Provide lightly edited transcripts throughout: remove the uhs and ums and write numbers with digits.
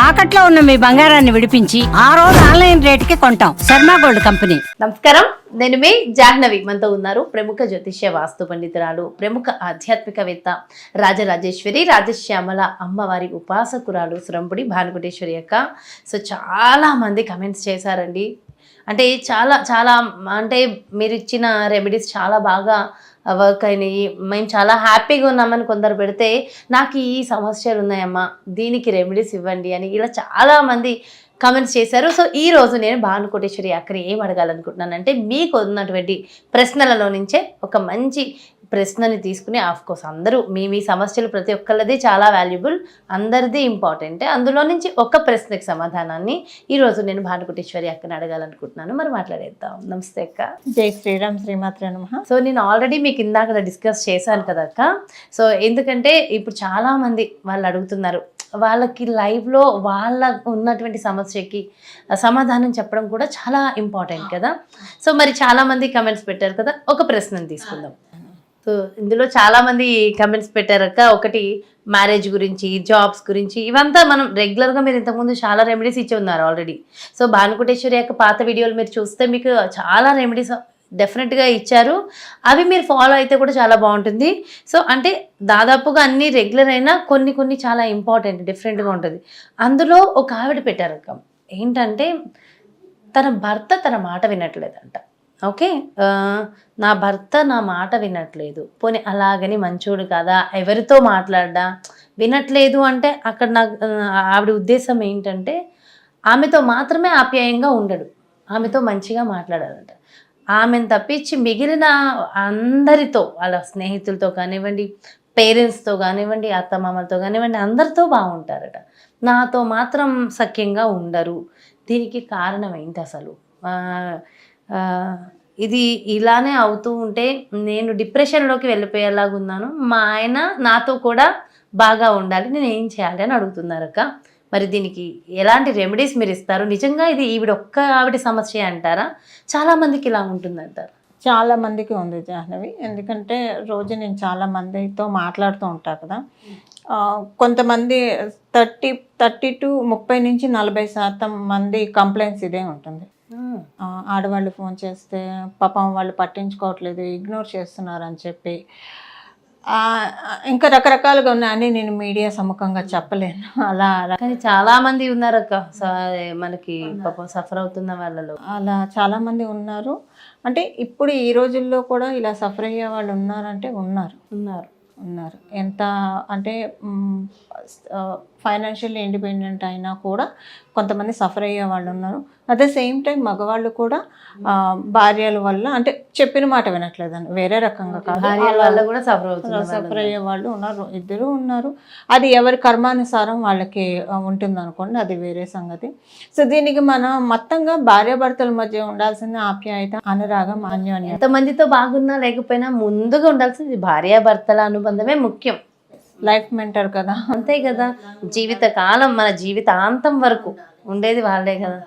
తాకట్లో ఉన్న మీ బంగారాన్ని విడిపించి ఆ రోజు ఆన్లైన్ రేటుకి కొంటాం. Sharma gold company. నమస్కారం, నేను మీ జాహ్నవి. మనతో ఉన్నారు ప్రముఖ జ్యోతిష్య వాస్తు పండితురాలు, ప్రముఖ ఆధ్యాత్మికవేత్త, రాజరాజేశ్వరి రాజశ్యామల అమ్మవారి ఉపాసకురాలు సురంపుడి భానుకోటేశ్వరి అక్క. సో చాలా మంది కమెంట్స్ చేశారండి. అంటే చాలా అంటే మీరు ఇచ్చిన రెమెడీస్ చాలా బాగా వర్క్ అయినాయి, మేము చాలా హ్యాపీగా ఉన్నామని కొందరు పెడితే, నాకు ఈ సమస్యలు ఉన్నాయమ్మా, దీనికి రెమెడీస్ ఇవ్వండి అని ఇలా చాలామంది కమెంట్స్ చేశారు. సో ఈ రోజు నేను భానుకోటేశ్వరి అక్కడ ఏం అడగాలనుకుంటున్నానంటే, మీకు ఉన్నటువంటి ప్రశ్నలలో నుంచే ఒక మంచి ప్రశ్నని తీసుకుని, ఆఫ్కోర్స్ అందరూ మీ సమస్యలు ప్రతి ఒక్కళ్ళది చాలా వాల్యుబుల్, అందరిది ఇంపార్టెంట్. అందులో నుంచి ఒక ప్రశ్నకి సమాధానాన్ని ఈరోజు నేను భానుకోటేశ్వరి అక్కని అడగాలనుకుంటున్నాను. మరి మాట్లాడేద్దాం. నమస్తే అక్క. జై శ్రీరామ్, శ్రీమాత్రే నమః. సో నేను ఆల్రెడీ మీకు ఇందాక డిస్కస్ చేశాను కదా అక్క. సో ఎందుకంటే ఇప్పుడు చాలామంది వాళ్ళు అడుగుతున్నారు, వాళ్ళకి లైఫ్లో వాళ్ళకు ఉన్నటువంటి సమస్యకి సమాధానం చెప్పడం కూడా చాలా ఇంపార్టెంట్ కదా. సో మరి చాలామంది కమెంట్స్ పెట్టారు కదా, ఒక ప్రశ్నను తీసుకుందాం. సో ఇందులో చాలామంది కమెంట్స్ పెట్టారక్క. ఒకటి మ్యారేజ్ గురించి, జాబ్స్ గురించి, ఇవంతా మనం రెగ్యులర్గా మీరు ఇంతకుముందు చాలా రెమెడీస్ ఇచ్చి ఉన్నారు ఆల్రెడీ. సో భానుకోటేశ్వరి యొక్క పాత వీడియోలు మీరు చూస్తే మీకు చాలా రెమెడీస్ డెఫినెట్గా ఇచ్చారు. అవి మీరు ఫాలో అయితే కూడా చాలా బాగుంటుంది. సో అంటే దాదాపుగా అన్ని రెగ్యులర్ అయినా కొన్ని చాలా ఇంపార్టెంట్, డిఫరెంట్గా ఉంటుంది. అందులో ఒక ఆవిడ పెట్టారక్క, ఏంటంటే తన భర్త తన మాట వినట్లేదంట. ఓకే, నా భర్త నా మాట వినట్లేదు, పోనీ అలాగని మంచోడు కదా, ఎవరితో మాట్లాడ్డా వినట్లేదు అంటే అక్కడ ఆవిడ ఉద్దేశం ఏంటంటే ఆమెతో మాత్రమే ఆప్యాయంగా ఉండడు, ఆమెతో మంచిగా మాట్లాడాలంట. ఆమెను తప్పించి మిగిలిన అందరితో, వాళ్ళ స్నేహితులతో కానివ్వండి, పేరెంట్స్తో కానివ్వండి, అత్తమామలతో కానివ్వండి, అందరితో బాగుంటారట, నాతో మాత్రం సఖ్యంగా ఉండరు. దీనికి కారణం ఏంటి అసలు? ఇది ఇలానే అవుతూ ఉంటే నేను డిప్రెషన్లోకి వెళ్ళిపోయేలాగా ఉన్నాను, మా ఆయన నాతో కూడా బాగా ఉండాలి, నేను ఏం చేయాలి అని అడుగుతున్నారక్క. మరి దీనికి ఎలాంటి రెమెడీస్ మీరు ఇస్తారు? నిజంగా ఇది ఆవిడ సమస్య అంటారా? చాలామందికి ఇలా ఉంటుందంటారు. చాలా మందికి ఉంది జాహ్నవి. ఎందుకంటే రోజు నేను చాలా మందితో మాట్లాడుతూ ఉంటాను కదా. కొంతమంది 30 to 30 నుంచి 40% మంది కంప్లైంట్స్ ఇదే ఉంటుంది. ఆడవాళ్ళు ఫోన్ చేస్తే పాపం వాళ్ళు పట్టించుకోవట్లేదు, ఇగ్నోర్ చేస్తున్నారు అని చెప్పి, ఇంకా రకరకాలుగా ఉన్నాయని నేను మీడియా సముఖంగా చెప్పలేను. అలా కానీ చాలా మంది ఉన్నారక్క, మనకి పాపం సఫర్ అవుతున్న వాళ్ళలో అలా చాలా మంది ఉన్నారు. అంటే ఇప్పుడు ఈ రోజుల్లో కూడా ఇలా సఫర్ అయ్యే వాళ్ళు ఉన్నారంటే ఉన్నారు. ఎంత అంటే ఫైనాన్షియల్ ఇండిపెండెంట్ అయినా కూడా కొంతమంది సఫర్ అయ్యే వాళ్ళు ఉన్నారు. అట్ ద సేమ్ టైం మగవాళ్ళు కూడా భార్యల వల్ల అంటే చెప్పిన మాట వినట్లేదని వేరే రకంగా కాదు, సఫర్ అయ్యే వాళ్ళు ఉన్నారు, ఇద్దరు ఉన్నారు. అది ఎవరి కర్మానుసారం వాళ్ళకి ఉంటుంది అనుకోండి, అది వేరే సంగతి. సో దీనికి మనం మొత్తంగా భార్యాభర్తల మధ్య ఉండాల్సిన ఆప్యాయత, అనురాగం, అన్యోన్యత. ఎంతమందితో బాగున్నా లేకపోయినా ముందుగా ఉండాల్సింది భార్యాభర్తల అనుబంధమే ముఖ్యం. లైఫ్ మెంటర్ కదా, అంతే కదా. జీవితకాలం, మన జీవితాంతం వరకు ఉండేది వాళ్ళే కదా.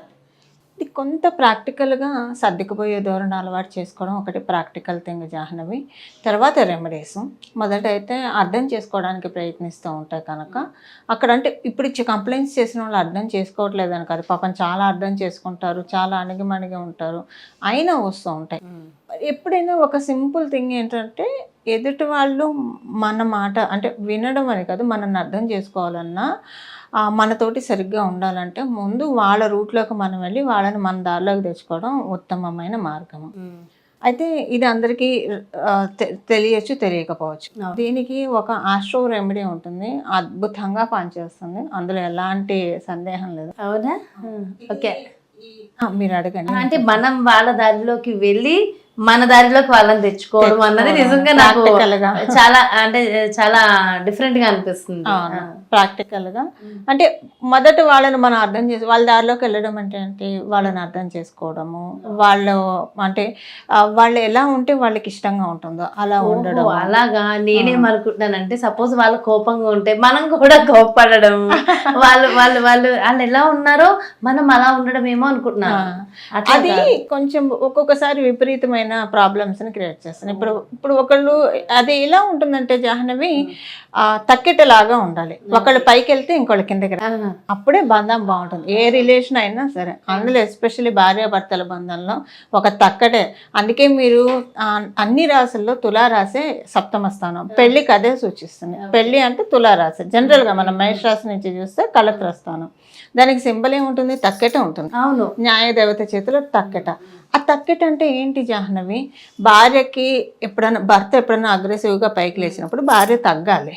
ఇది కొంత ప్రాక్టికల్గా సర్దుకుపోయే ధోరణి అలవాటు చేసుకోవడం ఒకటి ప్రాక్టికల్ థింగ్ జాహ్నవి. తర్వాత రెమెడీస్ మొదట అయితే అర్థం చేసుకోవడానికి ప్రయత్నిస్తూ ఉంటాయి కనుక అక్కడ అంటే ఇప్పుడు ఇచ్చి కంప్లైంట్స్ చేసిన వాళ్ళు అర్థం చేసుకోవట్లేదని కాదు, పాపం చాలా అర్థం చేసుకుంటారు, చాలా అణిగిమణిగి ఉంటారు, అయినా వస్తూ ఉంటాయి. ఎప్పుడైనా ఒక సింపుల్ థింగ్ ఏంటంటే, ఎదుటి వాళ్ళు మన మాట అంటే వినడం అని కాదు, మనల్ని అర్థం చేసుకోవాలన్నా మనతోటి సరిగ్గా ఉండాలంటే ముందు వాళ్ళ రూట్లోకి మనం వెళ్ళి వాళ్ళని మన దారిలోకి తెచ్చుకోవడం ఉత్తమమైన మార్గము. అయితే ఇది అందరికీ తెలియచ్చు, తెలియకపోవచ్చు. దీనికి ఒక ఆస్ట్రో రెమెడీ ఉంటుంది, అద్భుతంగా పనిచేస్తుంది, అందులో ఎలాంటి సందేహం లేదు. అవునా? ఓకే, మీరు అడగండి. అంటే మనం వాళ్ళ దారిలోకి వెళ్ళి మన దారిలోకి వాళ్ళని తెచ్చుకోవడం అన్నది నిజంగా నాకు చాలా డిఫరెంట్ గా అనిపిస్తుంది. ప్రాక్టికల్ గా అంటే మొదట వాళ్ళని మనం అర్థం చేసి వాళ్ళ దారిలోకి వెళ్ళడం అంటే వాళ్ళని అర్థం చేసుకోవడము, వాళ్ళు అంటే వాళ్ళు ఎలా ఉంటే వాళ్ళకి ఇష్టంగా ఉంటుందో అలా ఉండడం. అలాగా నేనేమనుకుంటున్నానంటే, సపోజ్ వాళ్ళు కోపంగా ఉంటే మనం కూడా కోపపడడం, వాళ్ళు ఎలా ఉన్నారో మనం అలా ఉండడం ఏమో అనుకుంటున్నాను. అది కొంచెం ఒక్కొక్కసారి విపరీతమైన రకమైన ప్రాబ్లమ్స్ని క్రియేట్ చేస్తాను. ఇప్పుడు ఒకళ్ళు అది ఎలా ఉంటుందంటే జాహ్నవి తక్కెటలాగా ఉండాలి. ఒకళ్ళు పైకి వెళ్తే ఇంకోళ్ళు కిందకి అప్పుడే బంధం బాగుంటుంది. ఏ రిలేషన్ అయినా సరే, అందులో ఎస్పెషల్లీ భార్యాభర్తల బంధంలో ఒక తక్కటే. అందుకే మీరు అన్ని రాశుల్లో తులారాశే సప్తమ స్థానం, పెళ్లికి అదే సూచిస్తుంది. పెళ్లి అంటే తులారాశి. జనరల్గా మనం మేష రాశి నుంచి చూస్తే కళత్ర స్థానం, దానికి సింబల్ ఏముంటుంది? తక్కెట ఉంటుంది. అవును, న్యాయదేవత చేతిలో తక్కెట. ఆ తక్కెట అంటే ఏంటి జాహ్నవి? భార్యకి భర్త ఎప్పుడైనా అగ్రెసివ్గా పైకి లేచినప్పుడు భార్య తగ్గాలి.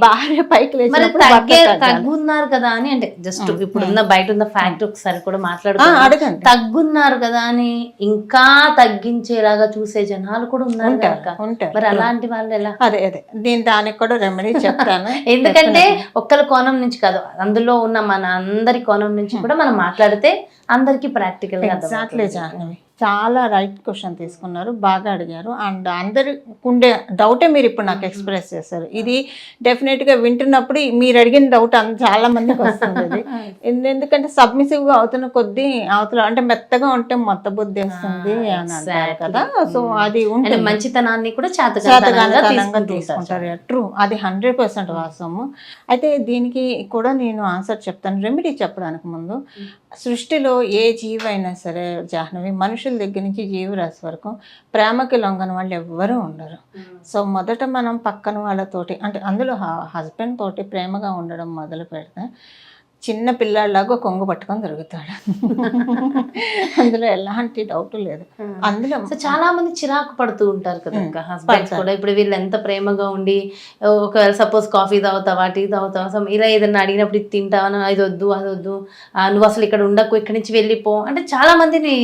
భార్య పైకి లేచినప్పుడు తగ్గున్నారు కదా అని, అంటే జస్ట్ ఇప్పుడున్న బయట ఉన్న ఫ్యాక్ట్ ఒకసారి కూడా మాట్లాడుకుంటాం. తగ్గున్నారు కదా అని ఇంకా తగ్గించేలాగా చూసే జనాలు కూడా ఉన్నారు కదా. మరి అలాంటి వాళ్ళు ఎలా? అదే నేను దానికి కూడా రెమెడీ చెప్తాను. ఎందుకంటే ఒక్కల కోణం నుంచి కాదు, అందులో ఉన్న మన అందరి కోణం నుంచి కూడా మనం మాట్లాడితే అందరికి ప్రాక్టికల్ గా ఎగ్జాక్ట్లీ జాహ్నవి. చాలా రైట్ క్వశ్చన్ తీసుకున్నారు, బాగా అడిగారు. అండ్ అందరికి ఉండే డౌటే మీరు ఇప్పుడు నాకు ఎక్స్ప్రెస్ చేశారు. ఇది డెఫినెట్గా వింటున్నప్పుడు మీరు అడిగిన డౌట్ చాలా మందికి వస్తుంది. ఎందుకంటే సబ్మిసివ్గా అవుతున్న కొద్దీ అవతల అంటే మెత్తగా ఉంటే మొత్త బుద్ధి వస్తుంది అని అంటారు కదా. సో అది ఉంటుంది, మంచితనాన్ని కూడా చేతగానితనంగా తీసుకుంటారు. ట్రూ, అది 100% వాస్తవము. అయితే దీనికి కూడా నేను ఆన్సర్ చెప్తాను. రెమెడీ చెప్పడానికి ముందు, సృష్టిలో ఏ జీవైనా సరే జాహ్నవి, మనుషుల దగ్గర నుంచి జీవరాశి వరకు ప్రేమకి లొంగని వాళ్ళు ఎవ్వరూ ఉండరు. సో మొదట మనం పక్కన వాళ్ళతోటి, అంటే అందులో హస్బెండ్ తోటి ప్రేమగా ఉండడం మొదలు పెడితే చిన్న పిల్లాడిలాగా కొంగు పట్టుకొని తిరుగుతాడు. అందులో ఎలాంటి డౌట్ లేదు. అందులో చాలా మంది చిరాకు పడుతూ ఉంటారు కదా హస్బెండ్స్ కూడా. ఇప్పుడు వీళ్ళు ఎంత ప్రేమగా ఉండి, ఒకవేళ సపోజ్ కాఫీ తాగుతావా, టీ తాగుతావా, ఇలా ఏదైనా అడిగినప్పుడు ఇది తింటావా, ఇది వద్దు అది వద్దు, నువ్వు అసలు ఇక్కడ ఉండకు, ఇక్కడి నుంచి వెళ్ళిపో అంటే చాలా మందిని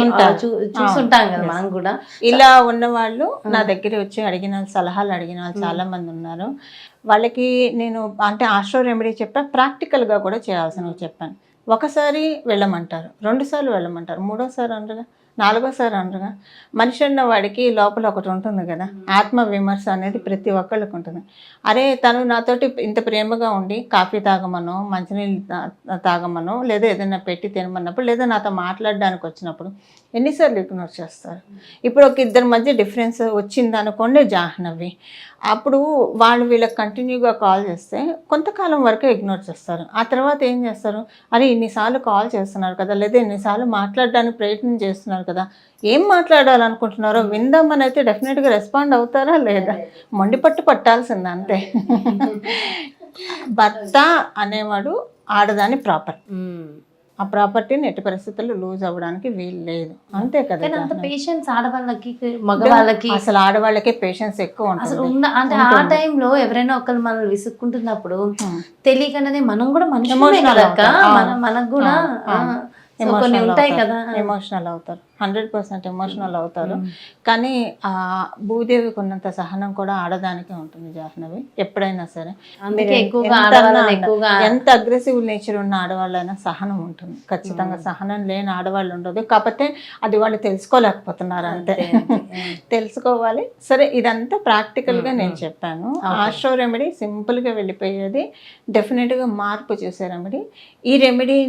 చూస్తుంటాం కదా మనం కూడా. ఇలా ఉన్నవాళ్ళు నా దగ్గర వచ్చి సలహాలు అడిగిన వాళ్ళు చాలా మంది ఉన్నారు. వాళ్ళకి నేను అంటే ఆస్ట్రో రెమెడీ చెప్పా, ప్రాక్టికల్గా కూడా చేయాల్సినవి చెప్పాను. ఒకసారి వెళ్ళమంటారు, 2 సార్లు వెళ్ళమంటారు, 3వ సారి అనరుగా, 4వ సారి అనరుగా. మనిషి అన్న వాడికి లోపల ఒకటి ఉంటుంది కదా, ఆత్మ విమర్శ అనేది ప్రతి ఒక్కళ్ళకి ఉంటుంది. అరే తను నాతోటి ఇంత ప్రేమగా ఉండి కాఫీ తాగమనో, మంచినీళ్ళు తాగమనో, లేదా ఏదైనా పెట్టి తినమన్నప్పుడు, లేదా నాతో మాట్లాడడానికి వచ్చినప్పుడు ఎన్నిసార్లు ఇగ్నోర్ చేస్తారు? ఇప్పుడు ఒక ఇద్దరి మధ్య డిఫరెన్స్ వచ్చింది అనుకోండి జాహ్నవి, అప్పుడు వాళ్ళు వీళ్ళకి కంటిన్యూగా కాల్ చేస్తే కొంతకాలం వరకు ఇగ్నోర్ చేస్తారు. ఆ తర్వాత ఏం చేస్తారు? అరే ఇన్నిసార్లు కాల్ చేస్తున్నారు కదా, లేదా ఇన్నిసార్లు మాట్లాడడానికి ప్రయత్నం చేస్తున్నారు కదా, ఏం మాట్లాడాలనుకుంటున్నారో విందామని అయితే డెఫినెట్గా రెస్పాండ్ అవుతారా లేదా? మొండిపట్టు పట్టాల్సింది అంతే. భర్త అనేవాడు ఆడదాని ప్రాపర్టీ. ఆ ప్రాపర్టీని ఎట్టి పరిస్థితుల్లో లూజ్ అవ్వడానికి వీలు లేదు, అంతే కదా. పేషెన్స్ ఆడవాళ్ళకి మగవాళ్ళకి, అసలు ఆడవాళ్ళకే పేషెన్స్ ఎక్కువ ఉంటుంది. అంటే ఆ టైంలో ఎవరైనా ఒకళ్ళు మనల్ని విసుక్కుంటున్నప్పుడు తెలియకనే మనం కూడా మనిషి, మనకు కూడా ఎమోషనల్ అవుతారు, 100% ఎమోషనల్ అవుతారు. కానీ ఆ భూదేవికి ఉన్నంత సహనం కూడా ఆడదానికే ఉంటుంది జాహ్నవి, ఎప్పుడైనా సరే. ఎంత అగ్రెసివ్ నేచర్ ఉన్న ఆడవాళ్ళైనా సహనం ఉంటుంది ఖచ్చితంగా. సహనం లేని ఆడవాళ్ళు ఉండదు, కాకపోతే అది వాళ్ళు తెలుసుకోలేకపోతున్నారు అంతే. తెలుసుకోవాలి. సరే, ఇదంతా ప్రాక్టికల్గా నేను చెప్పాను. ఆస్ట్రో రెమెడీ సింపుల్గా వెళ్ళిపోయేది, డెఫినెట్గా మార్పు చేసే రెమెడీ. ఈ రెమెడీ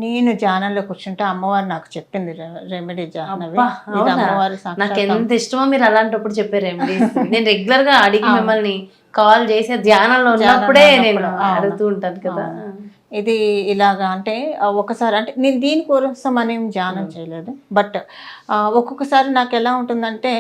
నేను ధ్యానంలో కూర్చుంటే అమ్మవారు నాకు చెప్పింది రెమెడీ జాహ్నవి. నాకు ఎంత ఇష్టమో మీరు అలాంటప్పుడు చెప్పే రెమెడీస్. నేను రెగ్యులర్ గా అడిగి మిమ్మల్ని కాల్ చేసి ధ్యానంలో ఉన్నప్పుడే నేను అడుగుతూ ఉంటాను కదా. ఇది ఇలాగా అంటే ఒకసారి అంటే నేను దీనికోసం అనేం ధ్యానం చేయలేదు, బట్ ఒక్కొక్కసారి నాకు ఎలా ఉంటుందంటే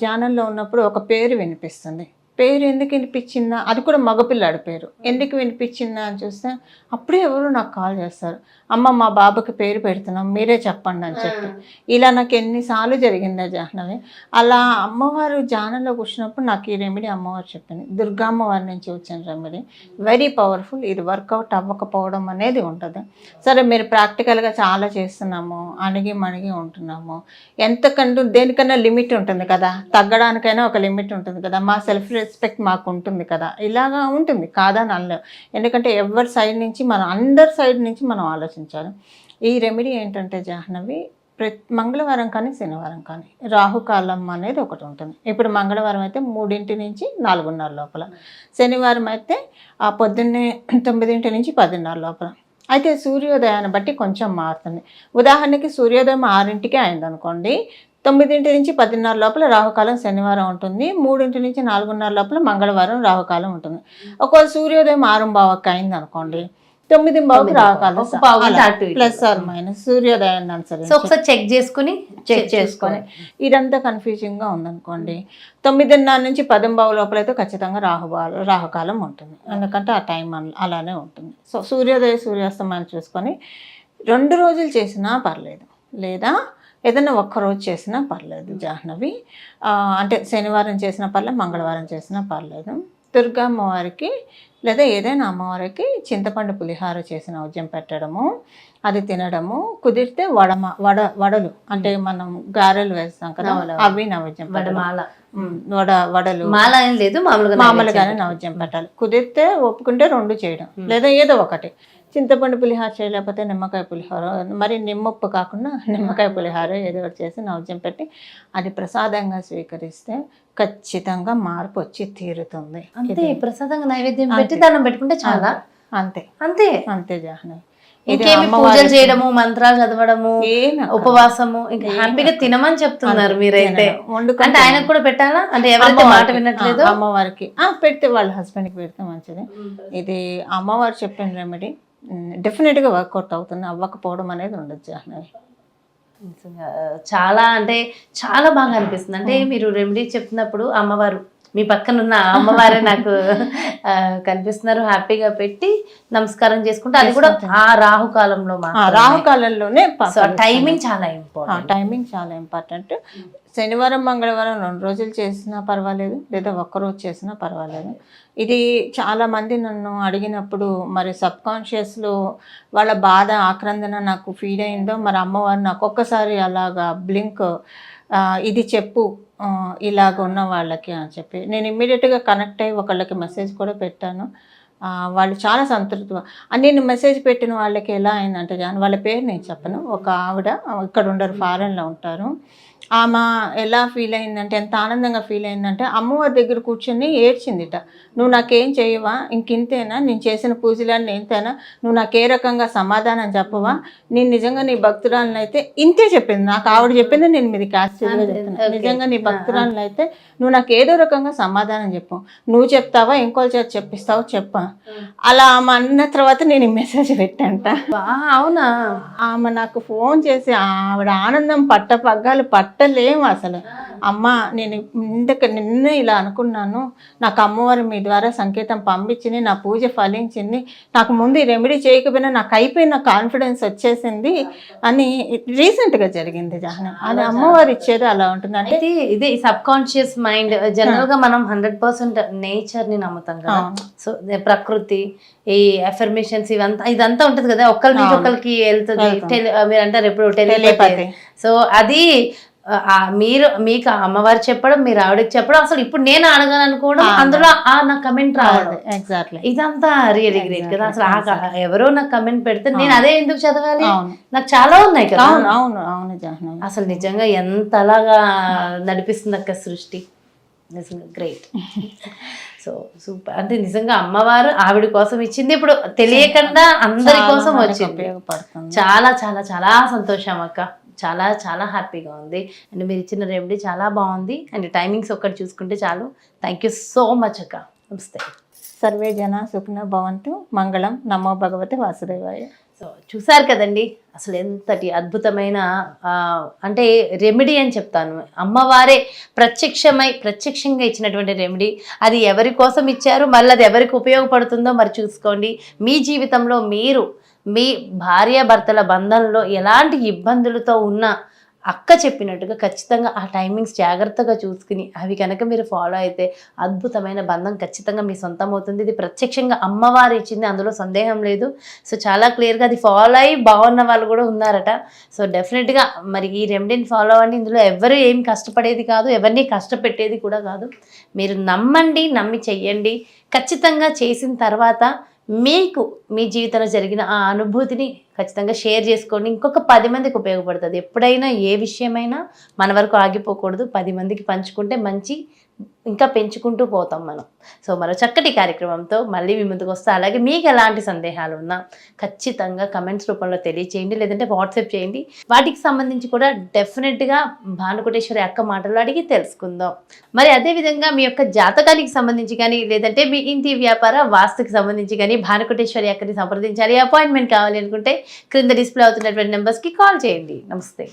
ధ్యానంలో ఉన్నప్పుడు ఒక పేరు వినిపిస్తుంది. పేరు ఎందుకు వినిపించిందా, అది కూడా మగపిల్లాడి పేరు ఎందుకు వినిపించిందా అని చూస్తే అప్పుడే ఎవరు నాకు కాల్ చేస్తారు, అమ్మ మా బాబుకి పేరు పెడుతున్నాం మీరే చెప్పండి అని చెప్పి. ఇలా నాకు ఎన్నిసార్లు జరిగిందా జాహ్నవి. అలా అమ్మవారు ధ్యానంలో కూర్చున్నప్పుడు నాకు ఈ రెమెడీ అమ్మవారు చెప్పింది. దుర్గా అమ్మవారి నుంచి వచ్చిన రెమెడీ, వెరీ పవర్ఫుల్. ఇది వర్కౌట్ అవ్వకపోవడం అనేది ఉంటుంది. సరే, మీరు ప్రాక్టికల్గా చాలా చేస్తున్నాము, అణిగి మణిగి ఉంటున్నాము, ఎంతకంటూ దేనికన్నా లిమిట్ ఉంటుంది కదా, తగ్గడానికైనా ఒక లిమిట్ ఉంటుంది కదా, మా సెల్ఫ్ రెస్పెక్ట్ మాకు ఉంటుంది కదా, ఇలాగా ఉంటుంది కాదని అనలేము. ఎందుకంటే ఎవరి సైడ్ నుంచి మనం, అందరి సైడ్ నుంచి మనం ఆలోచించాలి. ఈ రెమెడీ ఏంటంటే జాహ్నవి, మంగళవారం కానీ శనివారం కానీ రాహుకాలం అనేది ఒకటి ఉంటుంది. ఇప్పుడు మంగళవారం అయితే 3 నుంచి 4:30 లోపల, శనివారం అయితే పొద్దున్నే 9 నుంచి 10:30 లోపల. అయితే సూర్యోదయాన్ని బట్టి కొంచెం మారుతుంది. ఉదాహరణకి సూర్యోదయం 6కి అయిందనుకోండి, 9 నుంచి 10:30 లోపల రాహుకాలం శనివారం ఉంటుంది. 3 నుంచి 4:30 లోపల మంగళవారం రాహుకాలం ఉంటుంది. ఒకవేళ సూర్యోదయం 6:15 అయింది అనుకోండి, 9:15 రాహుకాలం, ఒక పావు గంట అటు ఇటు. ప్లస్ ఆర్ మైనస్ సూర్యోదయాన్ని అనుసరించి సో ఒకసారి చెక్ చేసుకుని చెక్ చేసుకొని. ఇదంతా కన్ఫ్యూజింగ్ గా ఉందనుకోండి, 9:30 నుంచి 10:15 లోపల అయితే ఖచ్చితంగా రాహుకాలం ఉంటుంది. ఎందుకంటే ఆ టైం అలానే ఉంటుంది. సో సూర్యోదయ సూర్యాస్తమానం చూసుకొని 2 రోజులు చేసినా పర్లేదు, లేదా ఏదైనా ఒక్కరోజు చేసినా పర్లేదు జాహ్నవి. అంటే శనివారం చేసినా పర్లేదు, మంగళవారం చేసినా పర్లేదు. దుర్గా అమ్మవారికి లేదా ఏదైనా అమ్మవారికి చింతపండు పులిహార చేసిన నైవేద్యం పెట్టడము, అది తినడము, కుదిరితే వడలు అంటే మనం గారెలు వేస్తాం కదా, అవి నైవేద్యం పెట్టడం. వడలు మాల ఏం లేదు, మామూలుగానే నైవేద్యం పెట్టాలి. కుదిరితే ఒప్పుకుంటే 2 చేయడం, లేదా ఏదో ఒకటి. చింతపండు పులిహార చేయలేకపోతే నిమ్మకాయ పులిహార, మరి నిమ్మప్పు కాకుండా నిమ్మకాయ పులిహార ఏదో ఒకటి చేసి నైవేద్యం పెట్టి అది ప్రసాదంగా స్వీకరిస్తే ఖచ్చితంగా మార్పు వచ్చి తీరుతుంది. అంతే, ప్రసాదంగా నైవేద్యం పెట్టి దానం పెట్టుకుంటే చాలా. అంతే అంతే అంతే జాహ్నవి. ఇంకేమి పూజలు చేయడము, మంత్రాలు చదవడము, ఉపవాసము, ఇంకా హ్యాపీగా తినమని చెప్తున్నారు మీరైతే. అంటే ఆయనకు కూడా పెట్టాలా? అంటే ఎవరైతే మాట వినట్లేదు అమ్మవారికి పెడితే వాళ్ళ హస్బెండ్కి పెడితే మంచిది. ఇది అమ్మవారు చెప్పిన రెమెడీ డెఫినెట్గా వర్కౌట్ అవుతుంది. అవ్వకపోవడం అనేది ఉండదు జాహ్నవి. చాలా అంటే చాలా బాగా అనిపిస్తుంది. అంటే మీరు రెమెడీ చెప్తున్నప్పుడు అమ్మవారు మీ పక్కన ఉన్న అమ్మవారే నాకు కనిపిస్తున్నారు. హ్యాపీగా పెట్టి నమస్కారం చేసుకుంటే అది కూడా ఆ రాహుకాలంలో, రాహుకాలంలోనే టైమింగ్ చాలా ఇంపార్టెంట్. టైమింగ్ చాలా ఇంపార్టెంట్. శనివారం మంగళవారం 2 రోజులు చేసినా పర్వాలేదు, లేదా ఒక్కరోజు చేసినా పర్వాలేదు. ఇది చాలామంది నన్ను అడిగినప్పుడు మరి సబ్కాన్షియస్లో వాళ్ళ బాధ ఆక్రందన నాకు ఫీల్ అయిందో, మరి అమ్మవారు నాకు ఒక్కసారి అలాగా బ్లింక్ ఇది చెప్పు ఇలాగ ఉన్న వాళ్ళకి అని చెప్పి నేను ఇమ్మీడియట్గా కనెక్ట్ అయ్యి ఒకళ్ళకి మెసేజ్ కూడా పెట్టాను. వాళ్ళు చాలా సంతృప్తి. నేను మెసేజ్ పెట్టిన వాళ్ళకి ఎలా అయిందంటే వాళ్ళ పేరు నేను చెప్పను, ఒక ఆవిడ ఇక్కడ ఉండరు, ఫారెన్లో ఉంటారు. ఆమె ఎలా ఫీల్ అయిందంటే, ఎంత ఆనందంగా ఫీల్ అయిందంటే, అమ్మవారి దగ్గర కూర్చొని ఏడ్చిందిట. నువ్వు నాకేం చేయవా, ఇంకింతేనా, నేను చేసిన పూజలన్నీ ఇంతేనా, నువ్వు నాకు ఏ రకంగా సమాధానం చెప్పవా, నేను నిజంగా నీ భక్తురాలను అయితే ఇంతే చెప్పింది నాకు. ఆవిడ చెప్పింది నేను మీది క్యాస్ట్గా చెప్తున్నాను. నిజంగా నీ భక్తురాలను అయితే నువ్వు నాకు ఏదో రకంగా సమాధానం చెప్పు, నువ్వు చెప్తావా ఇంకోళ్ళ చేత చెప్పిస్తావో చెప్పా. అలా ఆమె అన్న తర్వాత నేను ఈ మెసేజ్ పెట్టాంట. అవునా? ఆమె నాకు ఫోన్ చేసి ఆవిడ ఆనందం పట్టలేము అసలు. అమ్మ నేను నిన్న ఇలా అనుకున్నాను, నాకు అమ్మవారు మీ ద్వారా సంకేతం పంపించింది, నా పూజ ఫలించింది, నాకు ముందు ఈ రెమెడీ చేయకపోయినా నాకు అయిపోయిన కాన్ఫిడెన్స్ వచ్చేసింది అని రీసెంట్గా జరిగింది జాహ్నవి. అది అమ్మవారు ఇచ్చేది అలా ఉంటుంది. అంటే ఇది సబ్ కాన్షియస్ మైండ్. జనరల్ గా మనం 100% నేచర్ ని నమ్ముతాం కదా. సో ప్రకృతి, ఈ అఫర్మేషన్స్ ఇదంతా ఉంటది కదా, ఒకరి నుంచి ఒకరికి వెళ్తుంది. మీరు అంటారు ఎప్పుడు టెలిపతి. సో అది మీకు అమ్మవారు చెప్పడం, మీరు ఆవిడకి చెప్పడం, అసలు ఇప్పుడు నేను అడగాను అనుకోవడం, అందులో నా కమెంట్ రావడం, ఎగ్జాక్ట్లీ ఇదంతా రియలీ గ్రేట్ కదా. అసలు ఎవరో నాకు కమెంట్ పెడితే నేను అదే ఎందుకు చదవాలి? నాకు చాలా ఉన్నాయి కదా. అవును అవును జాహ్నవి. అసలు నిజంగా ఎంతలాగా నడిపిస్తుంది అక్క సృష్టి, నిజంగా గ్రేట్. So super. అంటే నిజంగా అమ్మవారు ఆవిడ కోసం ఇచ్చింది, ఇప్పుడు తెలియకుండా అందరి కోసం వచ్చింది. చాలా చాలా చాలా సంతోషం అక్క, చాలా చాలా హ్యాపీగా ఉంది. అండ్ మీరు ఇచ్చిన రెమెడీ చాలా బాగుంది. అండ్ టైమింగ్స్ ఒక్కటి చూసుకుంటే చాలు. థ్యాంక్ యూ సో మచ్ అక్క. నమస్తే. సర్వే జన సుఖినో భవంతు. మంగళం. నమో భగవతే వాసుదేవాయ. సో చూసారు కదండి, అసలు ఎంతటి అద్భుతమైన అంటే రెమెడీ అని చెప్తాను. అమ్మవారే ప్రత్యక్షంగా ఇచ్చినటువంటి రెమెడీ. అది ఎవరి కోసం ఇచ్చారు, మళ్ళీ అది ఎవరికి ఉపయోగపడుతుందో మరి చూసుకోండి. మీ జీవితంలో మీరు మీ భార్యాభర్తల బంధంలో ఎలాంటి ఇబ్బందులతో ఉన్నా అక్క చెప్పినట్టుగా ఖచ్చితంగా ఆ టైమింగ్స్ జాగ్రత్తగా చూసుకుని అవి కనుక మీరు ఫాలో అయితే అద్భుతమైన బంధం ఖచ్చితంగా మీ సొంతం అవుతుంది. ఇది ప్రత్యక్షంగా అమ్మవారు ఇచ్చింది, అందులో సందేహం లేదు. సో చాలా క్లియర్గా అది ఫాలో అయ్యి బాగున్న వాళ్ళు కూడా ఉన్నారట. సో డెఫినెట్గా మరి ఈ రెమెడీని ఫాలో అవ్వండి. ఇందులో ఎవరు ఏం కష్టపడేది కాదు, ఎవరిని కష్టపెట్టేది కూడా కాదు. మీరు నమ్మండి, నమ్మి చెయ్యండి. ఖచ్చితంగా చేసిన తర్వాత మీకు మీ జీవితంలో జరిగిన ఆ అనుభూతిని ఖచ్చితంగా షేర్ చేసుకోండి. ఇంకొక 10 మందికి ఉపయోగపడుతుంది. ఎప్పుడైనా ఏ విషయమైనా మన వరకు ఆగిపోకూడదు, 10 మందికి పంచుకుంటే మంచి ఇంకా పెంచుకుంటూ పోతాం మనం. సో మరో చక్కటి కార్యక్రమంతో మళ్ళీ మీ ముందుకు వస్తా. అలాగే మీకు ఎలాంటి సందేహాలు ఉన్నా ఖచ్చితంగా కమెంట్స్ రూపంలో తెలియచేయండి, లేదంటే వాట్సాప్ చేయండి. వాటికి సంబంధించి కూడా డెఫినెట్గా భానుకోటేశ్వరి అక్క మాటలు అడిగి తెలుసుకుందాం. మరి అదేవిధంగా మీ యొక్క జాతకానికి సంబంధించి కానీ, లేదంటే మీ ఇంటి వ్యాపార వాస్తుకి సంబంధించి కానీ భానుకోటేశ్వరి అక్కని సంప్రదించాలి, అపాయింట్మెంట్ కావాలి అనుకుంటే క్రింద డిస్ప్లే అవుతున్నటువంటి నెంబర్స్కి కాల్ చేయండి. నమస్తే.